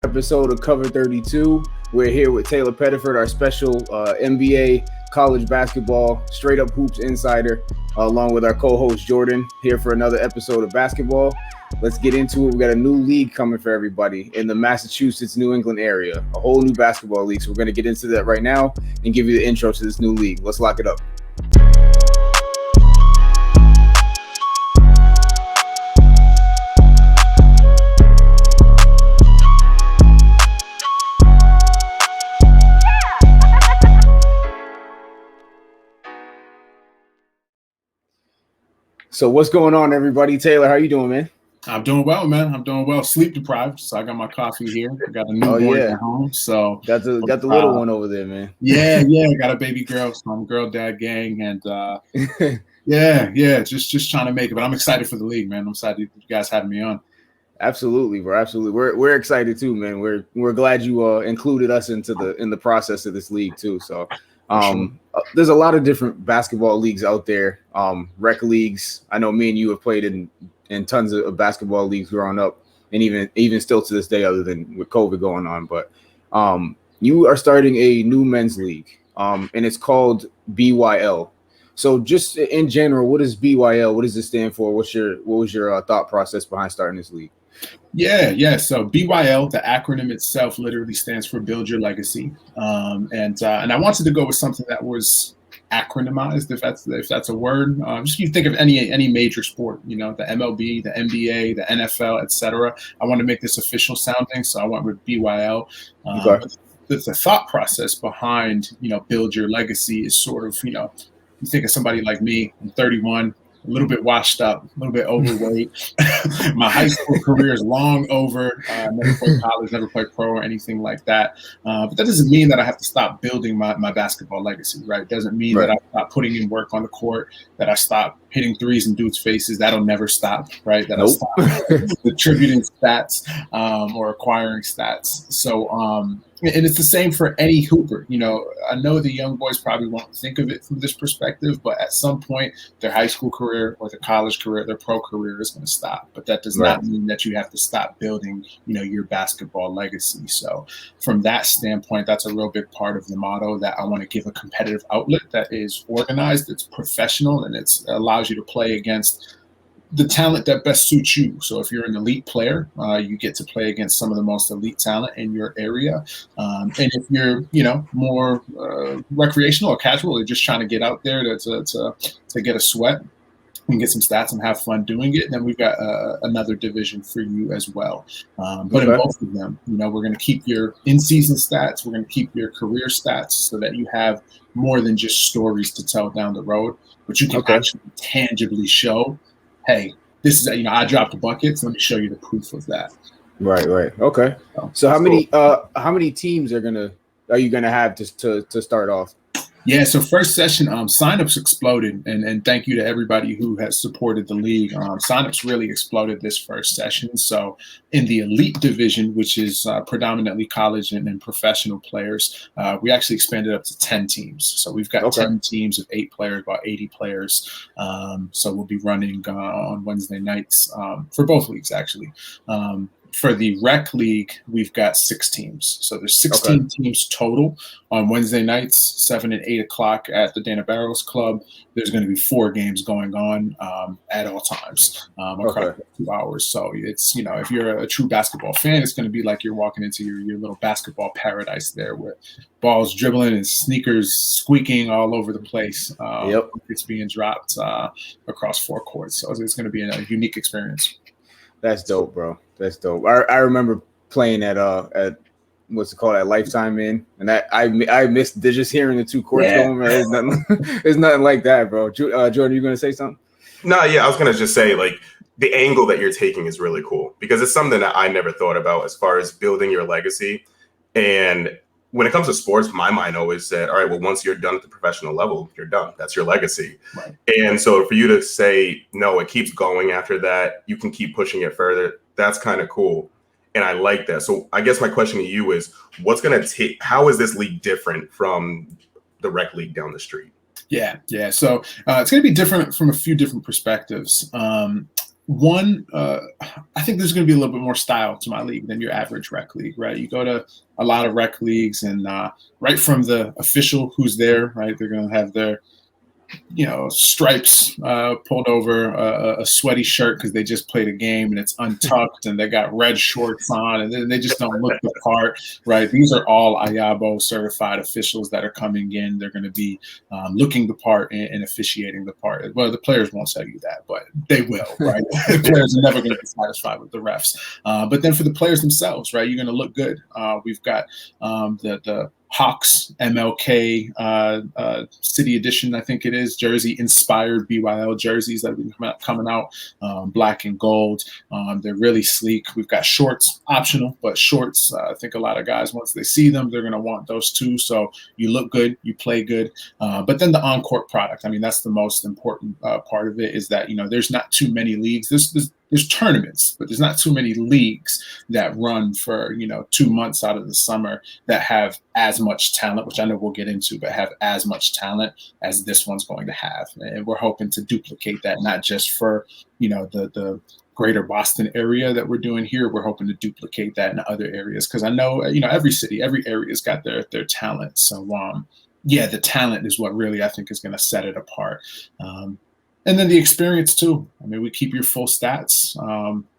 episode of Cover 32. We're here with Taylor Pettiford, our special NBA college basketball straight up hoops insider, along with our co-host Jordan, here for another episode of basketball. Let's get into it. We got a new league coming for everybody in the Massachusetts, New England area, a whole new basketball league. So we're going to get into that right now and give you the intro to this new league. Let's lock it up. So what's going on, everybody? Taylor, how you doing, man? I'm doing well, man. I'm doing well. Sleep deprived, so I got my coffee here. I got a newborn at home, so got the little one over there, man. Yeah. I got a baby girl, so I'm girl dad gang, and just trying to make it. But I'm excited for the league, man. I'm excited you guys having me on. Absolutely, bro. Absolutely, we're excited too, man. We're glad you included us in the process of this league too. So. There's a lot of different basketball leagues out there, rec leagues. I know me and you have played in tons of basketball leagues growing up, and even still to this day, other than with COVID going on. But you are starting a new men's league, and it's called BYL. So just in general, what is BYL? What does it stand for? What was your thought process behind starting this league? Yeah. So BYL, the acronym itself, literally stands for Build Your Legacy, and I wanted to go with something that was acronymized, if that's a word. Just you think of any major sport, the MLB, the NBA, the NFL, etc. I want to make this official sounding, so I went with BYL. Okay. The thought process behind Build Your Legacy is sort of you think of somebody like me. I'm 31. A little bit washed up, a little bit overweight. My high school career is long over. Never played college, never played pro or anything like that. But that doesn't mean that I have to stop building my basketball legacy, right? It doesn't mean that I stop putting in work on the court, that I stop hitting threes in dudes' faces. That'll never stop, right? That I stop contributing stats or acquiring stats. So, and it's the same for any hooper. I know the young boys probably won't think of it from this perspective, but at some point, their high school career or their college career, their pro career is going to stop. But that does not mean that you have to stop building, your basketball legacy. So from that standpoint, that's a real big part of the motto, that I want to give a competitive outlet that is organized, it's professional, and it allows you to play against the talent that best suits you. So if you're an elite player, you get to play against some of the most elite talent in your area. And if you're, more recreational or casual, or just trying to get out there to get a sweat and get some stats and have fun doing it, then we've got another division for you as well. But in both of them, we're going to keep your in-season stats. We're going to keep your career stats so that you have more than just stories to tell down the road, but you can actually tangibly show, hey, this is, I dropped the buckets. Let me show you the proof of that. Right. Okay. So how many teams are you gonna have to start off? Yeah, so first session, signups exploded, and thank you to everybody who has supported the league. Signups really exploded this first session. So in the elite division, which is predominantly college and professional players, we actually expanded up to 10 teams. So we've got 10 teams of 8 players, about 80 players. So we'll be running on Wednesday nights for both leagues, actually. For the rec league, we've got 6 teams. So there's 16 teams total on Wednesday nights, 7 and 8 o'clock at the Dana Barrows Club. There's going to be 4 games going on at all times across 2 hours. So it's, if you're a true basketball fan, it's going to be like you're walking into your little basketball paradise there, with balls dribbling and sneakers squeaking all over the place. It's being dropped across 4 courts. So it's going to be a unique experience. That's dope, bro. That's dope. I remember playing at what's it called, at Lifetime Inn, and that I missed just hearing the 2 courts going. Man, it's nothing like that, bro. Jordan, you gonna say something? No, yeah, I was gonna just say, like, the angle that you're taking is really cool, because it's something that I never thought about as far as building your legacy. And when it comes to sports, my mind always said, all right, well, once you're done at the professional level, you're done. That's your legacy. Right. And so for you to say, no, it keeps going after that, you can keep pushing it further, that's kind of cool. And I like that. So I guess my question to you is, how is this league different from the rec league down the street? Yeah. So it's going to be different from a few different perspectives. One, I think there's going to be a little bit more style to my league than your average rec league, right? You go to a lot of rec leagues, and right from the official who's there, right, they're going to have their stripes pulled over a sweaty shirt because they just played a game and it's untucked, and they got red shorts on, and then they just don't look the part, right? These are all IABO certified officials that are coming in. They're going to be looking the part and officiating the part. Well, the players won't tell you that, but they will, right? The players are never going to be satisfied with the refs. But then for the players themselves, right, you're going to look good. We've got the Hawks MLK City Edition, I think it is, jersey inspired BYL jerseys that have been coming out, black and gold. They're really sleek. We've got shorts, optional, but shorts. I think a lot of guys, once they see them, they're going to want those too. So you look good, you play good. But then the on-court product, I mean, that's the most important part of it, is that, there's not too many leagues. There's tournaments, but there's not too many leagues that run for, 2 months out of the summer that have as much talent, which I know we'll get into, but have as much talent as this one's going to have. And we're hoping to duplicate that, not just for, the greater Boston area that we're doing here. We're hoping to duplicate that in other areas, because I know, every city, every area's got their talent. So, the talent is what really I think is going to set it apart. And then the experience too. I mean, we keep your full stats.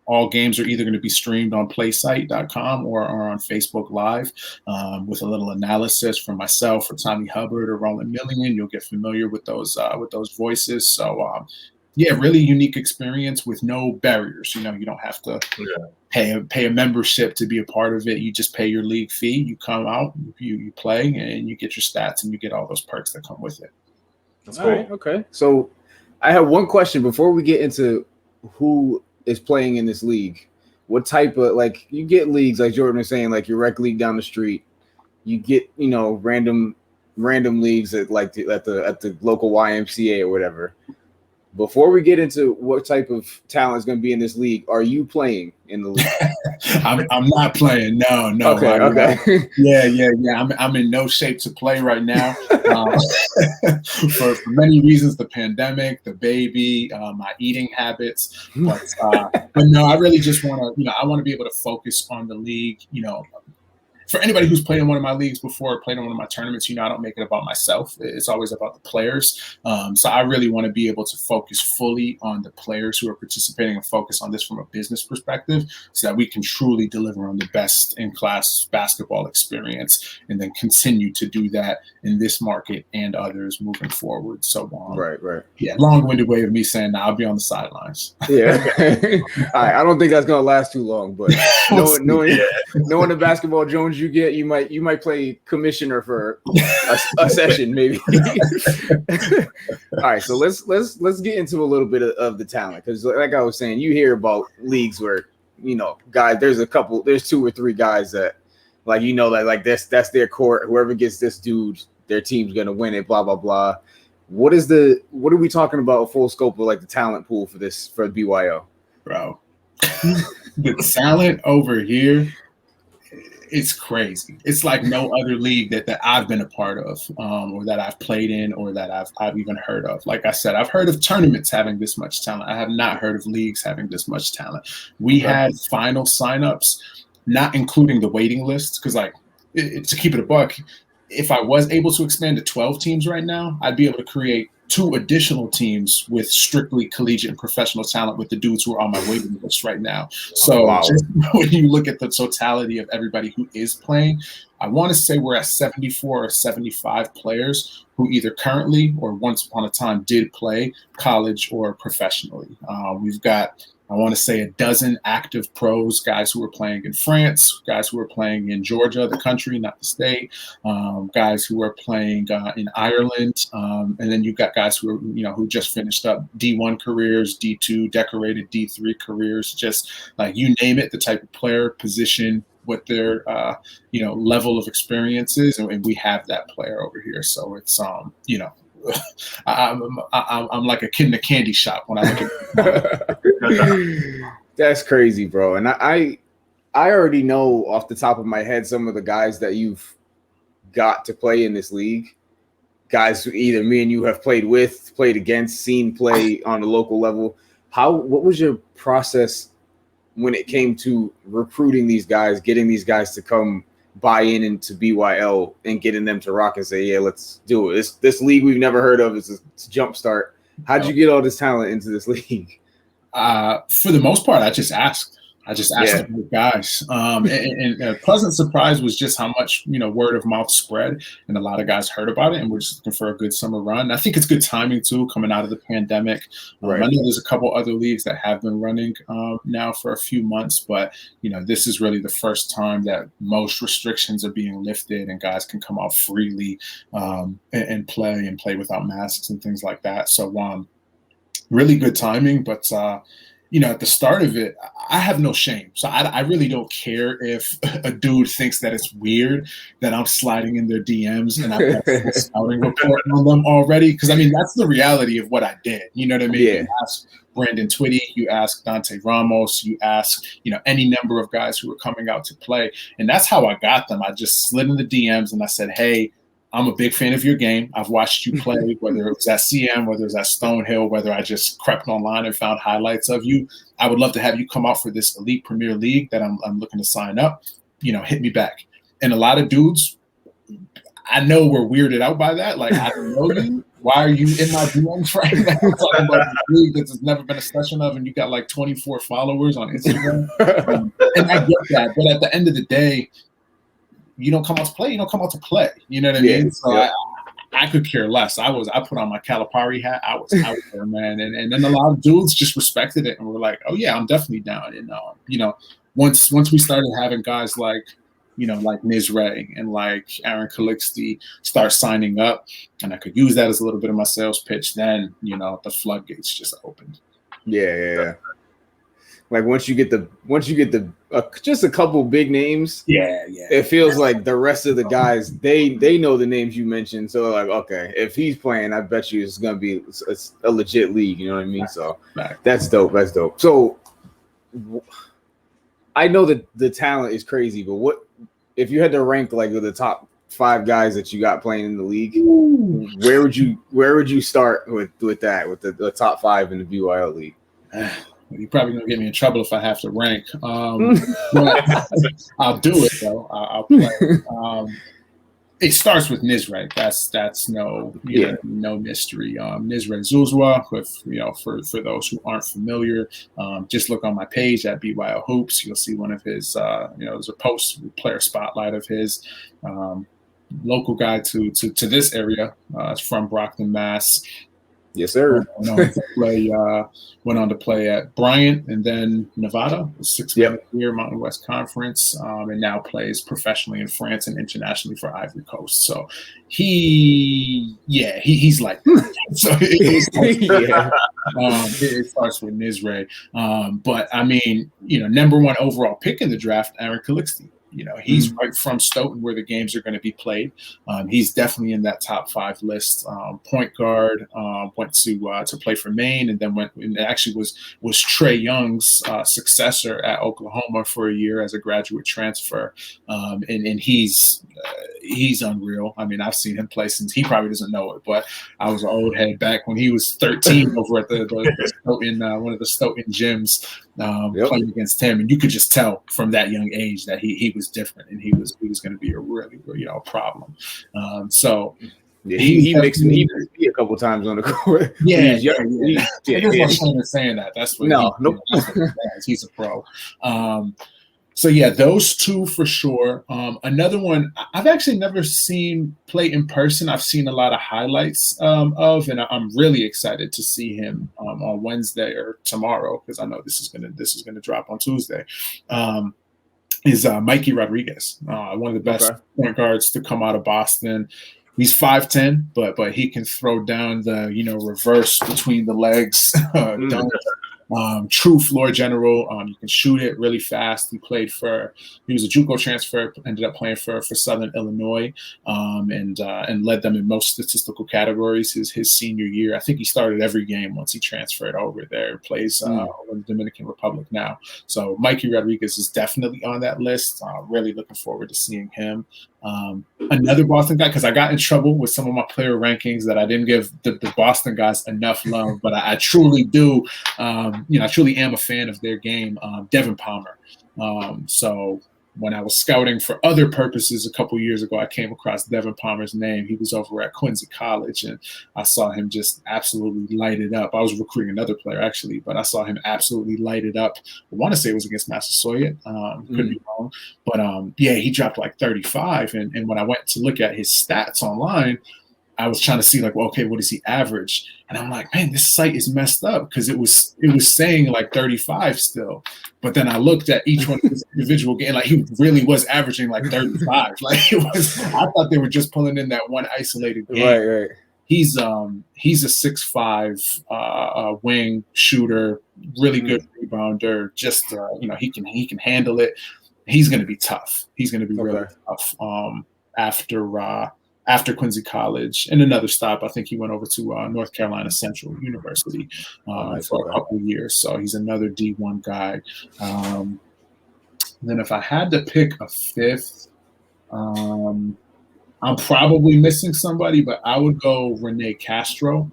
All games are either going to be streamed on playsite.com or on Facebook Live, with a little analysis from myself or Tommy Hubbard or Roland Million. You'll get familiar with those voices. So, really unique experience with no barriers. You don't have to pay a membership to be a part of it. You just pay your league fee. You come out, you play, and you get your stats, and you get all those perks that come with it. That's cool. All right, okay. So I have one question before we get into who is playing in this league. What type of, you get leagues, like Jordan was saying, like your rec league down the street. You get, random leagues at the local YMCA or whatever. Before we get into what type of talent is going to be in this league, are you playing in the league? I'm not playing. No. Okay. Yeah. I'm in no shape to play right now. For many reasons: the pandemic, the baby, my eating habits. But no, I really just want to, I want to be able to focus on the league. For anybody who's played in one of my leagues before, played in one of my tournaments, I don't make it about myself. It's always about the players. So I really want to be able to focus fully on the players who are participating and focus on this from a business perspective, so that we can truly deliver on the best in class basketball experience, and then continue to do that in this market and others moving forward. So right. Yeah, long-winded way of me saying I'll be on the sidelines. Yeah. All right. I don't think that's gonna last too long, but knowing the basketball Jones you get, you might play commissioner for a session maybe. All right, so let's get into a little bit of the talent, because like I was saying, you hear about leagues where guys, there's 2 or 3 guys that that's their court. Whoever gets this dude, their team's gonna win it. Blah blah blah. What are we talking about? A full scope of the talent pool for BYO, bro? The talent over here, it's crazy. It's like no other league that I've been a part of, or that I've played in, or that I've even heard of. Like I said, I've heard of tournaments having this much talent. I have not heard of leagues having this much talent. We had final signups, not including the waiting lists, because to keep it a buck, if I was able to expand to 12 teams right now, I'd be able to create 2 additional teams with strictly collegiate and professional talent with the dudes who are on my waiting list right now. So just when you look at the totality of everybody who is playing, I want to say we're at 74 or 75 players who either currently or once upon a time did play college or professionally. We've got, I want to say, 12 active pros, guys who are playing in France, guys who are playing in Georgia, the country, not the state, guys who are playing in Ireland, and then you've got guys who are, who just finished up D1 careers, D2, decorated D3 careers, just you name it, the type of player, position, what their level of experience is, and we have that player over here. So it's I'm like a kid in a candy shop when I look at it. That's crazy, bro. And I already know off the top of my head some of the guys that you've got to play in this league. Guys who either me and you have played with, played against, seen play on the local level. what was your process when it came to recruiting these guys, getting these guys to come buy into BYL and getting them to rock and say, yeah, let's do it. This league we've never heard of. It's a jumpstart. How'd you get all this talent into this league? For the most part, I just asked the guys. And a pleasant surprise was just how much, word of mouth spread, and a lot of guys heard about it and were just looking for a good summer run. I think it's good timing too, coming out of the pandemic. Right. I know there's a couple other leagues that have been running now for a few months, but this is really the first time that most restrictions are being lifted and guys can come out freely and play without masks and things like that. So really good timing, but at the start of it, I have no shame. So I really don't care if a dude thinks that it's weird that I'm sliding in their DMs and I've got a scouting report on them already. Because, that's the reality of what I did. You know what I mean? Yeah. You ask Brandon Twitty, you ask Dante Ramos, you ask, any number of guys who were coming out to play. And that's how I got them. I just slid in the DMs and I said, hey, I'm a big fan of your game. I've watched you play, whether it was at CM, whether it was at Stonehill, whether I just crept online and found highlights of you. I would love to have you come out for this Elite Premier League that I'm looking to sign up. Hit me back. And a lot of dudes, I know were weirded out by that. Like, I don't know you. Why are you in my DMs right now talking about this league that there's never been a session of and you got like 24 followers on Instagram? And I get that. But at the end of the day, you don't come out to play. You don't come out to play. You know what I mean? So I could care less. I put on my Calipari hat. I was out there, man. And then a lot of dudes just respected it and were like, oh yeah, I'm definitely down. And once we started having guys like Nizre and like Aaron Calixte start signing up, and I could use that as a little bit of my sales pitch, then the floodgates just opened. Yeah. Like once you get the just a couple big names, it feels like the rest of the guys they know the names you mentioned. So like, okay, if he's playing, I bet you it's gonna be a legit league. You know what I mean? So that's dope. That's dope. So I know that the talent is crazy, but what if you had to rank like the top 5 guys that you got playing in the league? Where would you start with the top 5 in the BYL league? You're probably gonna get me in trouble if I have to rank. But I'll do it though. I'll play. It starts with Nizre. That's no mystery. Nizre Zuzwa. For those who aren't familiar, just look on my page at BYL Hoops. You'll see one of his. There's a post player spotlight of his. Local guy to this area. It's from Brockton, Mass. Yes, sir. Went on to play at Bryant and then Nevada, 6-year Mountain West Conference, and now plays professionally in France and internationally for Ivory Coast. So he's like so it starts with Nizre. But number 1 overall pick in the draft, Aaron Calixte. He's right from Stoughton where the games are going to be played. He's definitely in that top 5 list. Point guard, went to play for Maine, and then actually was Trey Young's successor at Oklahoma for a year as a graduate transfer. And he's unreal. I've seen him play since he probably doesn't know it, but I was an old head back when he was 13 over at the Stoughton, one of the Stoughton gyms. Playing against him, and you could just tell from that young age that he was different, and he was going to be a really problem. He makes me a couple times on the court. There's no shame in saying that. That's what he's a pro. Those 2 for sure. Another one I've actually never seen play in person. I've seen a lot of highlights of, and I'm really excited to see him on Wednesday or tomorrow, because I know this is gonna drop on Tuesday. Is Mikey Rodriguez, one of the best point guards to come out of Boston. He's 5'10", but he can throw down the reverse between the legs dunk. True floor general. You can shoot it really fast. He was a JUCO transfer, ended up playing for Southern Illinois, and led them in most statistical categories his senior year. I think he started every game once he transferred over there. Plays over in the Dominican Republic now. So Mikey Rodriguez is definitely on that list. Really looking forward to seeing him. Another Boston guy, because I got in trouble with some of my player rankings that I didn't give the Boston guys enough love, but I truly do. I truly am a fan of their game. Devin Palmer. So when I was scouting for other purposes a couple years ago, I came across Devin Palmer's name. He was over at Quincy College, and I saw him just absolutely light it up. I was recruiting another player, actually, but I saw him absolutely light it up. I want to say it was against Massasoit. Could be wrong. But, he dropped like 35. And when I went to look at his stats online, I was trying to see like, well, okay, what does he average? And I'm like, man, this site is messed up because it was saying like 35 still. But then I looked at each one of his individual game, like he really was averaging like 35. Like I thought they were just pulling in that one isolated game. Right. He's a 6'5" wing shooter, really good rebounder. Just he can handle it. He's going to be tough. He's going to be really tough. After Quincy College and another stop, I think he went over to North Carolina Central University for a couple of years. So he's another D1 guy. Then if I had to pick a fifth, I'm probably missing somebody, but I would go Renee Castro.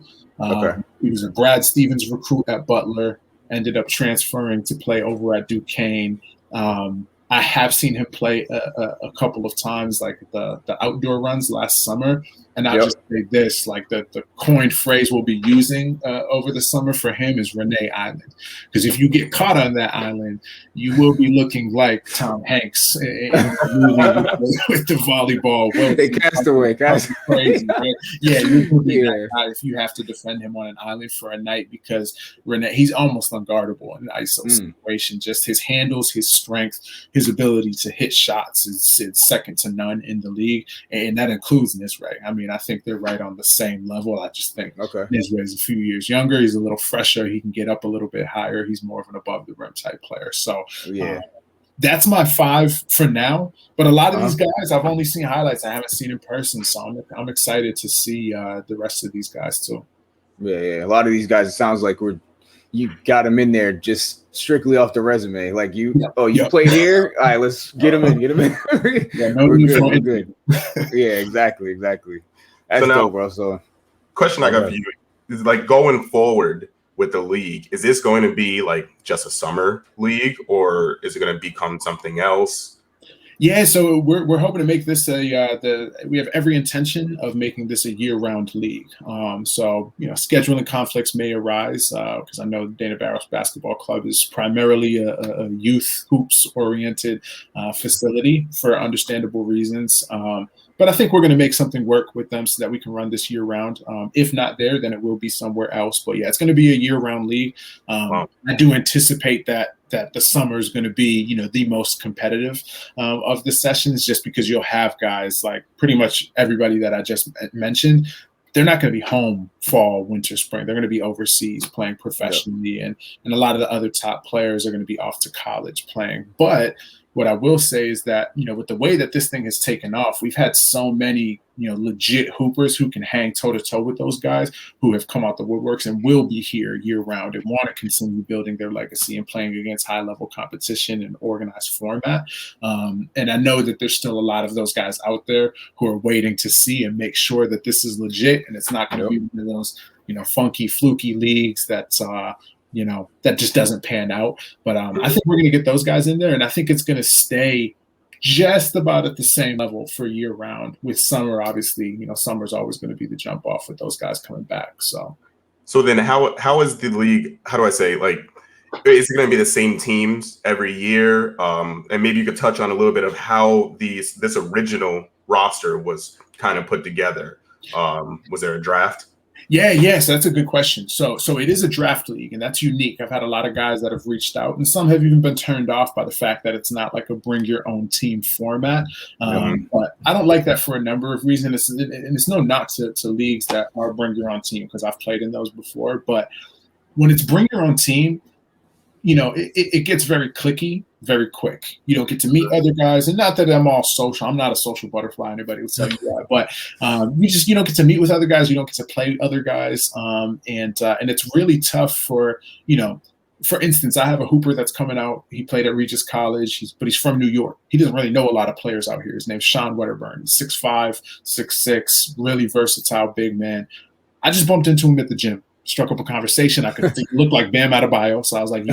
He was a Brad Stevens recruit at Butler, ended up transferring to play over at Duquesne. I have seen him play a couple of times, like the outdoor runs last summer. And I'll just say this, like the coined phrase we'll be using over the summer for him is Renee Island. Because if you get caught on that island, you will be looking like Tom Hanks in the movie with the volleyball. They cast away. Crazy, right? Yeah, you will be that guy if you have to defend him on an island for a night because Renee, he's almost unguardable in an ISO situation. Just his handles, his strength, his ability to hit shots is second to none in the league. And that includes Nisray. I mean, I think they're right on the same level. I just think Nisray is a few years younger. He's a little fresher. He can get up a little bit higher. He's more of an above the rim type player. So that's my five for now. But a lot of these guys, I've only seen highlights. I haven't seen in person. So I'm excited to see the rest of these guys too. Yeah. A lot of these guys, it sounds like you got them in there just strictly off the resume. Like you played here. All right, let's get them in. We're good. Yeah, exactly. That's dope, bro. So, question I got for you is like going forward with the league. Is this going to be like just a summer league, or is it going to become something else? Yeah, so we're hoping to make this we have every intention of making this a year-round league. So scheduling conflicts may arise because I know Dana Barros Basketball Club is primarily a youth hoops oriented facility for understandable reasons. But I think we're going to make something work with them so that we can run this year round. If not there, then it will be somewhere else. But yeah, it's going to be a year round league. I do anticipate that the summer is going to be, the most competitive of the sessions, just because you'll have guys like pretty much everybody that I just mentioned. They're not going to be home fall, winter, spring. They're going to be overseas playing professionally. And a lot of the other top players are going to be off to college playing. But what I will say is that, with the way that this thing has taken off, we've had so many, legit hoopers who can hang toe-to-toe with those guys who have come out the woodworks and will be here year-round and want to continue building their legacy and playing against high-level competition and organized format. And I know that there's still a lot of those guys out there who are waiting to see and make sure that this is legit and it's not going to be one of those, funky, fluky leagues that's that just doesn't pan out. But I think we're going to get those guys in there, and I think it's going to stay just about at the same level for year round. With summer, obviously, summer's always going to be the jump off with those guys coming back. So then how is the league? How do I say, like, is it going to be the same teams every year? And maybe you could touch on a little bit of how this original roster was kind of put together. Was there a draft? Yeah, so that's a good question. So it is a draft league, and that's unique. I've had a lot of guys that have reached out, and some have even been turned off by the fact that it's not like a bring your own team format. But I don't like that for a number of reasons. And it's no knock to leagues that are bring your own team, because I've played in those before. But when it's bring your own team, it gets very cliquey very quick. You don't get to meet other guys, and not that I'm all social. I'm not a social butterfly. Anybody would tell you that, but you don't get to meet with other guys. You don't get to play with other guys, and it's really tough for for instance, I have a hooper that's coming out. He played at Regis College, but he's from New York. He doesn't really know a lot of players out here. His name's Sean Wedderburn. He's 6'5", 6'6", really versatile, big man. I just bumped into him at the gym, struck up a conversation. I could think he looked like Bam Adebayo, so I was like,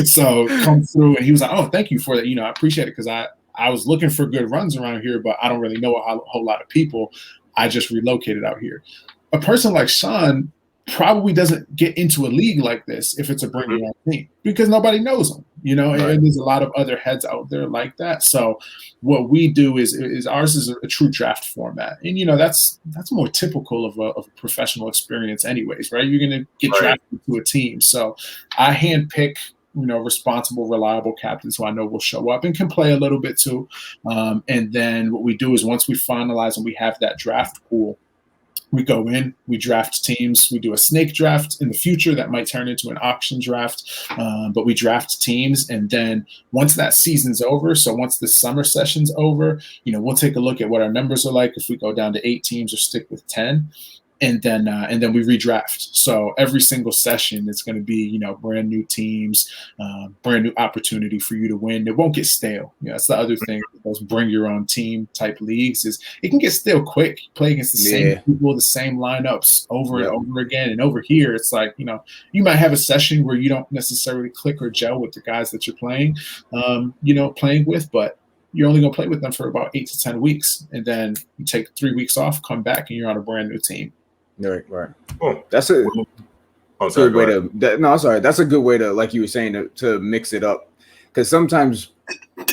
so come through, and he was like, oh, thank you for that. I appreciate it because I was looking for good runs around here, but I don't really know a whole lot of people. I just relocated out here. A person like Sean probably doesn't get into a league like this if it's a bring your own team because nobody knows him, right. And there's a lot of other heads out there like that. So what we do is ours is a true draft format. And, that's more typical of a professional experience anyways, right? You're going to get drafted to a team. So I handpick, responsible, reliable captains who I know will show up and can play a little bit too. And then what we do is once we finalize and we have that draft pool, we go in, we draft teams, we do a snake draft in the future that might turn into an auction draft, but we draft teams. And then once that season's over, so once the summer session's over, we'll take a look at what our numbers are like if we go down to 8 teams or stick with 10. And then we redraft. So every single session, it's going to be, brand new teams, brand new opportunity for you to win. It won't get stale. That's the other thing. Those bring your own team type leagues is it can get stale quick. You play against the same people, the same lineups over and over again. And over here, it's like, you might have a session where you don't necessarily click or gel with the guys that you're playing, playing with, but you're only going to play with them for about 8 to 10 weeks. And then you take 3 weeks off, come back, and you're on a brand new team. Right. Cool. That's a good way to. That's a good way to, like you were saying, to mix it up. Because sometimes,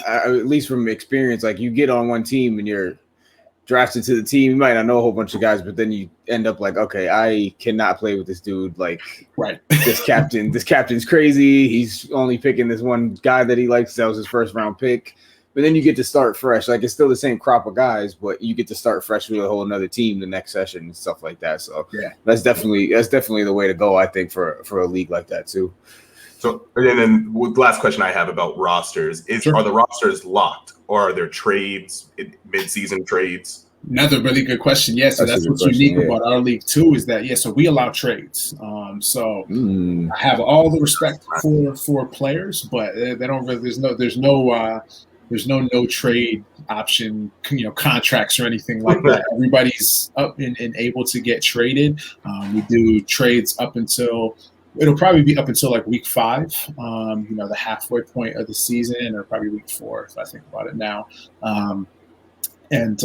at least from experience, like you get on one team and you're drafted to the team. You might not know a whole bunch of guys, but then you end up like, okay, I cannot play with this dude. Like, this captain's crazy. He's only picking this one guy that he likes. That was his first round pick. But then you get to start fresh. Like it's still the same crop of guys, but you get to start fresh with a whole another team the next session and stuff like that. So that's definitely the way to go, I think, for a league like that too. So and then the last question I have about rosters is: Are the rosters locked, or are there trades, mid-season trades? Another really good question. Yeah, so that's what's unique about our league too is that so we allow trades. So I have all the respect for players, but they don't really. There's no trade option, contracts or anything like that. Everybody's up and able to get traded. We do trades it'll probably be up until like week 5, the halfway point of the season, or probably week 4 if I think about it now. And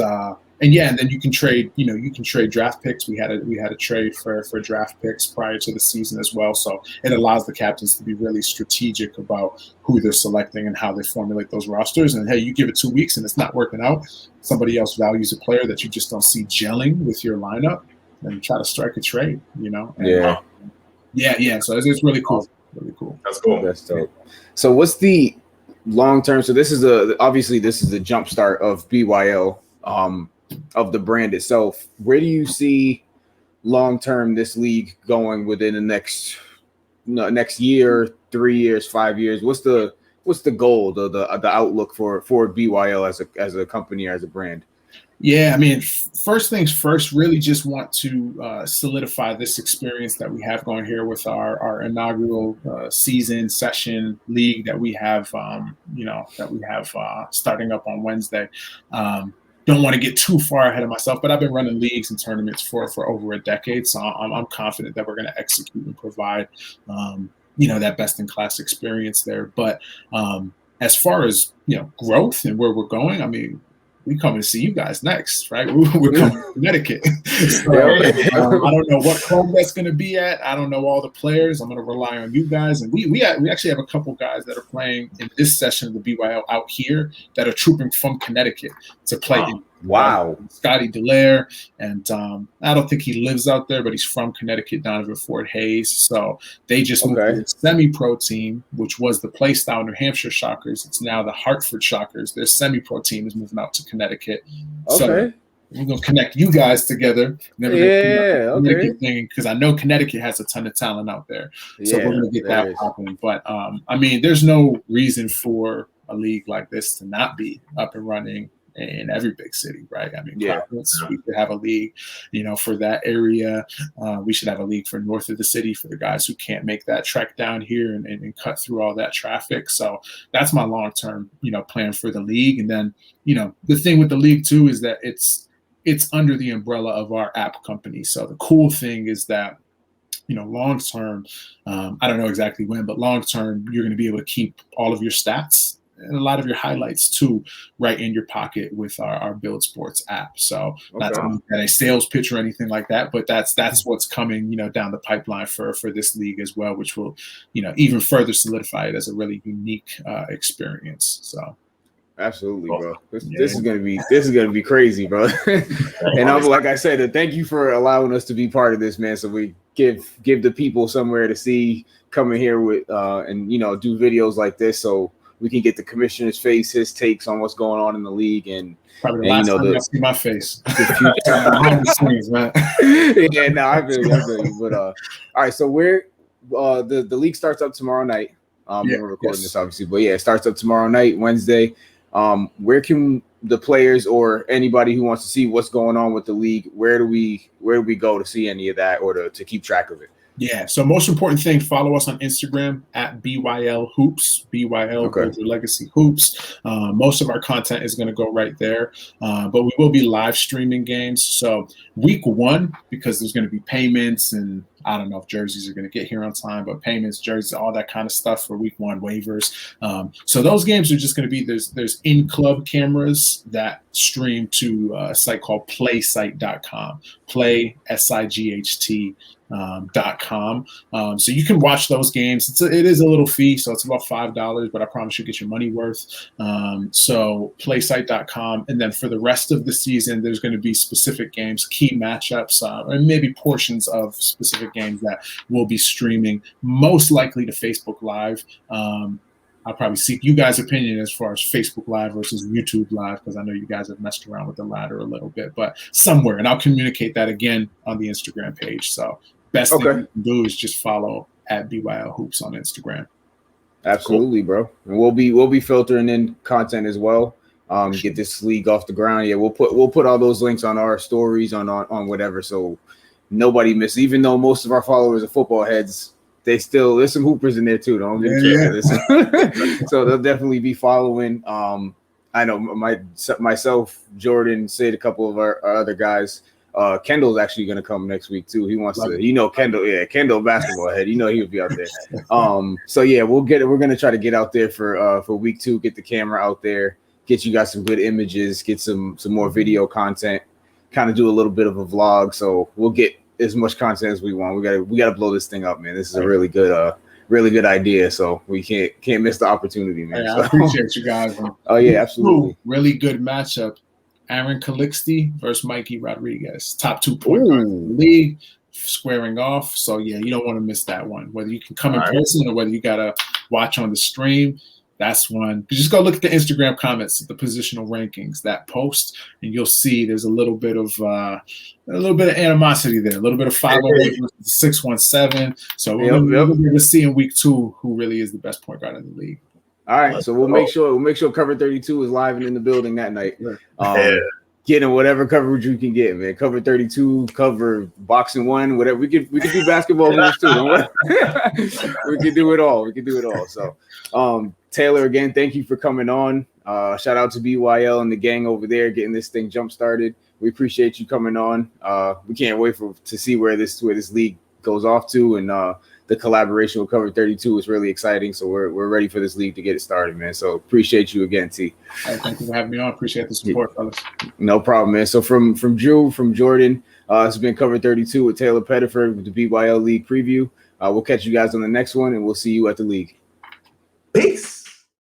then you can trade, draft picks. We had a trade for draft picks prior to the season as well. So it allows the captains to be really strategic about who they're selecting and how they formulate those rosters. And hey, you give it 2 weeks and it's not working out. Somebody else values a player that you just don't see gelling with your lineup, and try to strike a trade, And, So it's really cool. Really cool. That's cool. That's dope. So what's the long term? So this is obviously the jump start of BYL. Of the brand itself. Where do you see long term this league going within the next year, 3 years, 5 years? What's the goal, the outlook for BYL as a company, as a brand? Yeah, I mean, first things first, really just want to solidify this experience that we have going here with our inaugural season session league that we have, starting up on Wednesday. Don't want to get too far ahead of myself, but I've been running leagues and tournaments for over a decade, so I'm confident that we're going to execute and provide, that best-in-class experience there. But as far as, growth and where we're going, I mean, we come to see you guys next, right? We're coming to Connecticut. So, I don't know what club that's going to be at. I don't know all the players. I'm going to rely on you guys. And we actually have a couple guys that are playing in this session of the BYL out here that are trooping from Connecticut to play. Wow. Scotty Delaire. And I don't think he lives out there, but he's from Connecticut, Donovan Fort Hayes. So they just moved to the semi-pro team, which was the Playstyle New Hampshire Shockers. It's now the Hartford Shockers. Their semi-pro team is moving out to Connecticut. So we're going to connect you guys together. Because I know Connecticut has a ton of talent out there. So we're going to get that popping. But, there's no reason for a league like this to not be up and running, in every big city, right? I mean, Yeah. Providence, we could have a league, for that area. We should have a league for north of the city for the guys who can't make that trek down here and cut through all that traffic. So that's my long-term, plan for the league. And then, the thing with the league too is that it's under the umbrella of our app company. So the cool thing is that, long term, I don't know exactly when, but long term, you're going to be able to keep all of your stats and a lot of your highlights too, right in your pocket with our Build Sports app. So not to make that a sales pitch or anything like that, but that's what's coming, down the pipeline for this league as well, which will, even further solidify it as a really unique experience. So. Absolutely, bro. This is gonna be crazy, bro. And I'm like I said, thank you for allowing us to be part of this, man. So we give the people somewhere to see, come in here with and do videos like this, so we can get the commissioner's face, his takes on what's going on in the league, and probably the last time you see my face. Yeah, no, I feel you. But all right, so we're the league starts up tomorrow night. We're recording this obviously, but it starts up tomorrow night, Wednesday. Where can the players or anybody who wants to see what's going on with the league, where do we go to see any of that or to keep track of it? Yeah. So most important thing, follow us on Instagram at BYL Hoops, BYL Build Your Legacy Hoops. Most of our content is going to go right there, but we will be live streaming games. So week 1, because there's going to be payments and I don't know if jerseys are going to get here on time, but payments, jerseys, all that kind of stuff for week 1 waivers. So those games are just going to be, there's in-club cameras that stream to a site called playsite.com, play, S-I-G-H-T. .com. So you can watch those games. It is a little fee, so it's about $5, but I promise you get your money worth. So playsite.com. And then for the rest of the season, there's going to be specific games, key matchups, and maybe portions of specific games that we'll be streaming, most likely to Facebook Live. I'll probably seek you guys' opinion as far as Facebook Live versus YouTube Live, because I know you guys have messed around with the latter a little bit, but somewhere. And I'll communicate that again on the Instagram page. So best thing you can do is just follow at BYL Hoops on Instagram. Absolutely, bro. And we'll be filtering in content as well. Get this league off the ground. Yeah, we'll put all those links on our stories on whatever, so nobody misses. Even though most of our followers are football heads, there's some hoopers in there too. Don't get this. So they'll definitely be following. I know myself, Jordan, Sid, a couple of our other guys. Kendall's actually going to come next week too. He wants to, Kendall. Yeah, Kendall, basketball head. He would be out there. So yeah, we're going to try to get out there for week 2. Get the camera out there. Get you guys some good images. Get some more video content. Kind of do a little bit of a vlog. So we'll get as much content as we want. We gotta blow this thing up, man. This is a really good idea. So we can't miss the opportunity, man. I appreciate you guys. Oh yeah, absolutely. Really good matchup. Aaron Calixte versus Mikey Rodriguez. Top 2 point guards in the league, squaring off. So yeah, you don't want to miss that one. Whether you can come in person or whether you gotta watch on the stream. That's one. Just go look at the Instagram comments, the positional rankings, that post, and you'll see there's a little bit of animosity there, a little bit of 508 versus 617. So we'll see in week 2 who really is the best point guard in the league. All right, so we'll make sure Cover 32 is live and in the building that night. Getting whatever coverage you can get, man. Cover 32, cover boxing 1, whatever. We could do basketball moves too. Don't worry. We can do it all. So, Taylor, again, thank you for coming on. Shout out to BYL and the gang over there getting this thing jump started. We appreciate you coming on. We can't wait to see where this league goes off to, and the collaboration with Cover 32 is really exciting. So we're ready for this league to get it started, man. So appreciate you again, T. Thank you for having me on. Appreciate the support, fellas. No problem, man. So from Drew, from Jordan, this has been Cover 32 with Taylor Pettiford with the BYL League preview. We'll catch you guys on the next one, and we'll see you at the league.